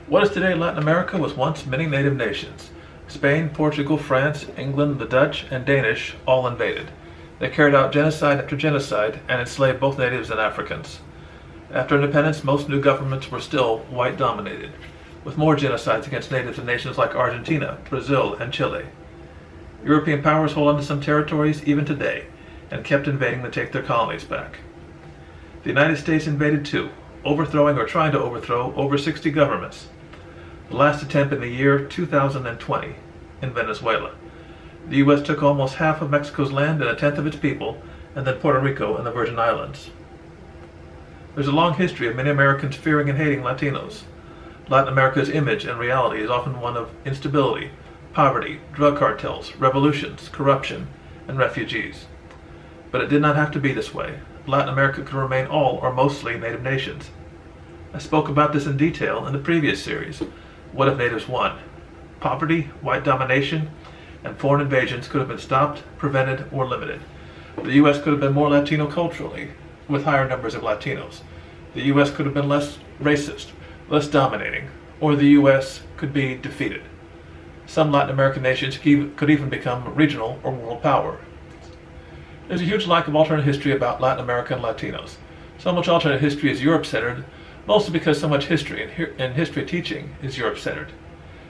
What is today Latin America was once many native nations. Spain, Portugal, France, England, the Dutch, and Danish all invaded. They carried out genocide after genocide and enslaved both natives and Africans. After independence, most new governments were still white-dominated, with more genocides against natives in nations like Argentina, Brazil, and Chile. European powers hold on to some territories even today, and kept invading to take their colonies back. The United States invaded too, overthrowing or trying to overthrow over 60 governments. The last attempt in the year 2020 in Venezuela. The U.S. took almost half of Mexico's land and a tenth of its people, and then Puerto Rico and the Virgin Islands. There's a long history of many Americans fearing and hating Latinos. Latin America's image and reality is often one of instability, poverty, drug cartels, revolutions, corruption, and refugees. But it did not have to be this way. Latin America could remain all or mostly native nations. I spoke about this in detail in the previous series, What If Natives Won? Poverty, white domination, and foreign invasions could have been stopped, prevented, or limited. The U.S. could have been more Latino culturally, with higher numbers of Latinos. The U.S. could have been less racist, less dominating, or the U.S. could be defeated. Some Latin American nations could even become regional or world power. There's a huge lack of alternate history about Latin America and Latinos. So much alternate history is Europe-centered, mostly because so much history and history teaching is Europe-centered.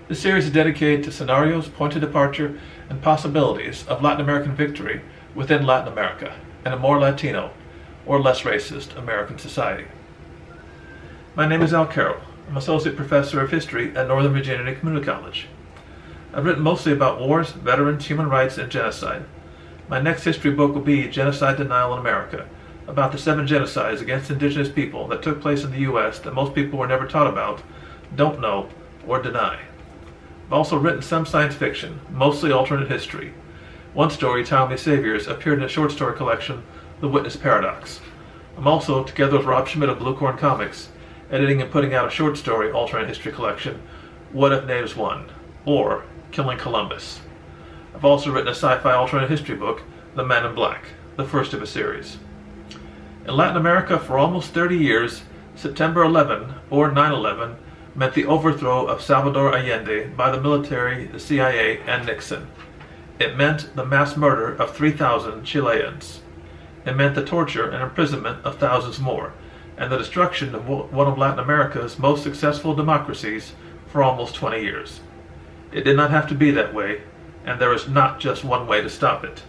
This series is dedicated to scenarios, points of departure, and possibilities of Latin American victory within Latin America and a more Latino or less racist American society. My name is Carroll. I'm Associate Professor of History at Northern Virginia Community College. I've written mostly about wars, veterans, human rights, and genocide. My next history book will be Genocide Denial in America, about the 7 genocides against indigenous people that took place in the U.S. that most people were never taught about, don't know, or deny. I've also written some science fiction, mostly alternate history. One story, Timely Saviors, appeared in a short story collection, The Witness Paradox. I'm also, together with Rob Schmidt of Bluecorn Comics, editing and putting out a short story alternate history collection, What If Natives Won? Or Killing Columbus. I've also written a sci-fi alternate history book, The Man in Black, the first of a series. In Latin America for almost 30 years, September 11, or 9/11, meant the overthrow of Salvador Allende by the military, the CIA, and Nixon. It meant the mass murder of 3,000 Chileans. It meant the torture and imprisonment of thousands more, and the destruction of one of Latin America's most successful democracies for almost 20 years. It did not have to be that way, and there is not just one way to stop it.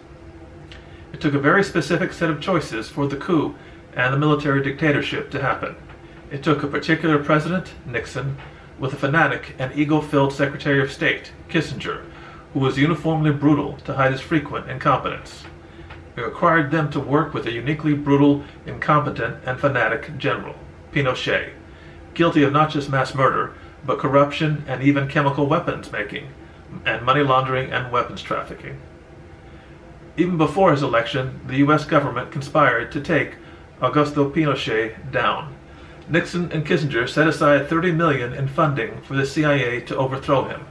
It took a very specific set of choices for the coup and the military dictatorship to happen. It took a particular president, Nixon, with a fanatic and ego-filled Secretary of State, Kissinger, who was uniformly brutal to hide his frequent incompetence. It required them to work with a uniquely brutal, incompetent, and fanatic general, Pinochet, guilty of not just mass murder, but corruption and even chemical weapons making, and money laundering and weapons trafficking. Even before his election, the U.S. government conspired to take Augusto Pinochet down. Nixon and Kissinger set aside $30 million in funding for the CIA to overthrow him.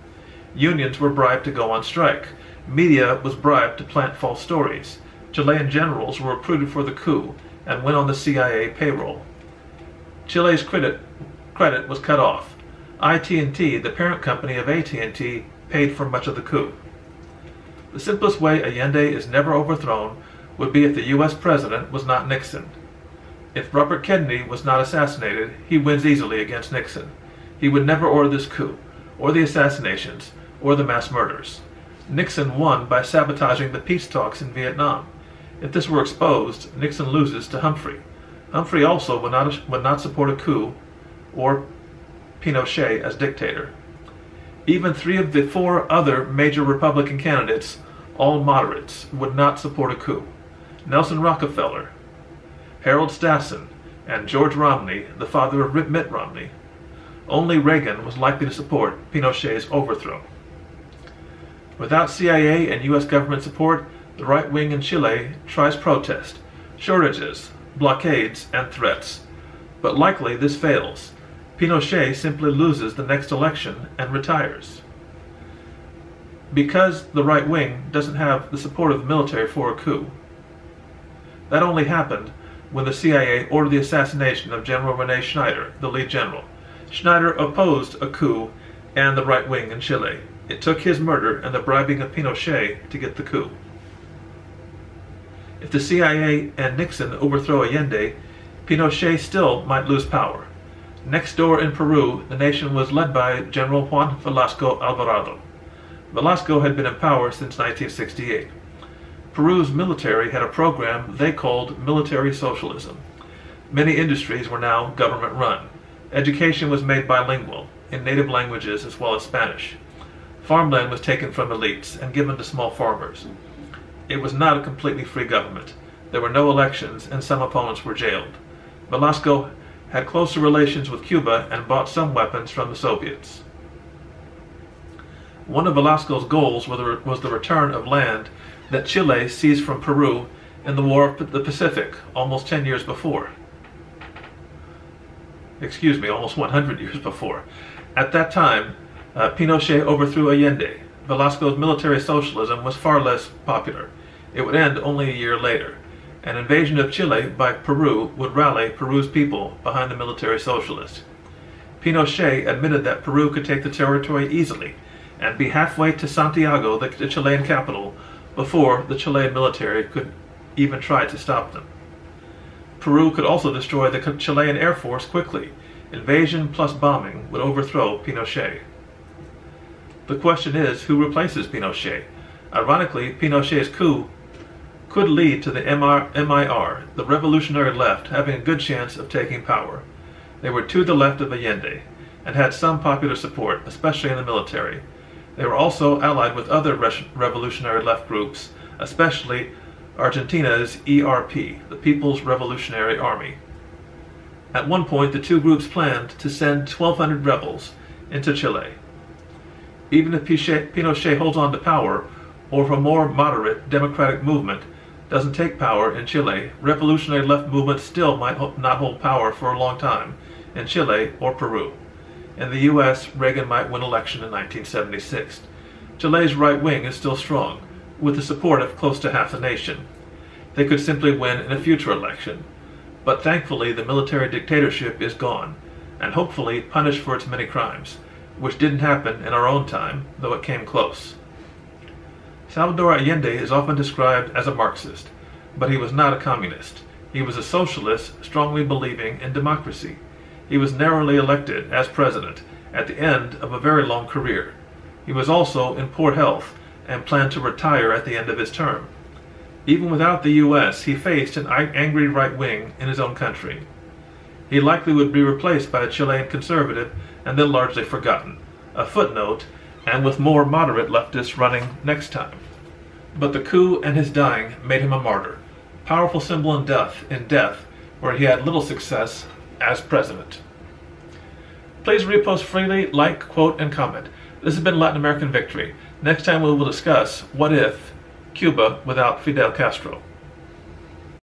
Unions were bribed to go on strike. Media was bribed to plant false stories. Chilean generals were recruited for the coup and went on the CIA payroll. Chile's credit was cut off. IT&T, the parent company of AT&T, paid for much of the coup. The simplest way Allende is never overthrown would be if the U.S. president was not Nixon. If Robert Kennedy was not assassinated, he wins easily against Nixon. He would never order this coup, or the assassinations, or the mass murders. Nixon won by sabotaging the peace talks in Vietnam. If this were exposed, Nixon loses to Humphrey. Humphrey also would not support a coup or Pinochet as dictator. Even 3 of the 4 other major Republican candidates, all moderates, would not support a coup. Nelson Rockefeller, Harold Stassen, and George Romney, the father of Mitt Romney. Only Reagan was likely to support Pinochet's overthrow. Without CIA and U.S. government support, the right wing in Chile tries protest, shortages, blockades, and threats. But likely this fails. Pinochet simply loses the next election and retires. Because the right wing doesn't have the support of the military for a coup. That only happened when the CIA ordered the assassination of General Rene Schneider, the lead general. Schneider opposed a coup and the right wing in Chile. It took his murder and the bribing of Pinochet to get the coup. If the CIA and Nixon overthrow Allende, Pinochet still might lose power. Next door in Peru, the nation was led by General Juan Velasco Alvarado. Velasco had been in power since 1968. Peru's military had a program they called military socialism. Many industries were now government-run. Education was made bilingual, in native languages as well as Spanish. Farmland was taken from elites and given to small farmers. It was not a completely free government. There were no elections and some opponents were jailed. Velasco had closer relations with Cuba and bought some weapons from the Soviets. One of Velasco's goals was the return of land that Chile seized from Peru in the War of the Pacific almost 10 years before. Almost 100 years before. At that time, Pinochet overthrew Allende. Velasco's military socialism was far less popular. It would end only a year later. An invasion of Chile by Peru would rally Peru's people behind the military socialists. Pinochet admitted that Peru could take the territory easily and be halfway to Santiago, the Chilean capital, before the Chilean military could even try to stop them. Peru could also destroy the Chilean Air Force quickly. Invasion plus bombing would overthrow Pinochet. The question is, who replaces Pinochet? Ironically, Pinochet's coup could lead to the MIR, the revolutionary left, having a good chance of taking power. They were to the left of Allende and had some popular support, especially in the military. They were also allied with other revolutionary left groups, especially Argentina's ERP, the People's Revolutionary Army. At one point, the two groups planned to send 1,200 rebels into Chile. Even if Pinochet holds on to power, or if a more moderate democratic movement doesn't take power in Chile, revolutionary left movements still might not hold power for a long time in Chile or Peru. In the U.S., Reagan might win election in 1976. Chile's right wing is still strong, with the support of close to half the nation. They could simply win in a future election. But thankfully, the military dictatorship is gone, and hopefully punished for its many crimes, which didn't happen in our own time, though it came close. Salvador Allende is often described as a Marxist, but he was not a communist. He was a socialist strongly believing in democracy. He was narrowly elected as president at the end of a very long career. He was also in poor health and planned to retire at the end of his term. Even without the U.S., he faced an angry right wing in his own country. He likely would be replaced by a Chilean conservative and then largely forgotten. A footnote, and with more moderate leftists running next time. But the coup and his dying made him a martyr, powerful symbol in death, where he had little success as president. Please repost freely, like, quote, and comment. This has been Latin American Victory. Next time we will discuss what if Cuba without Fidel Castro.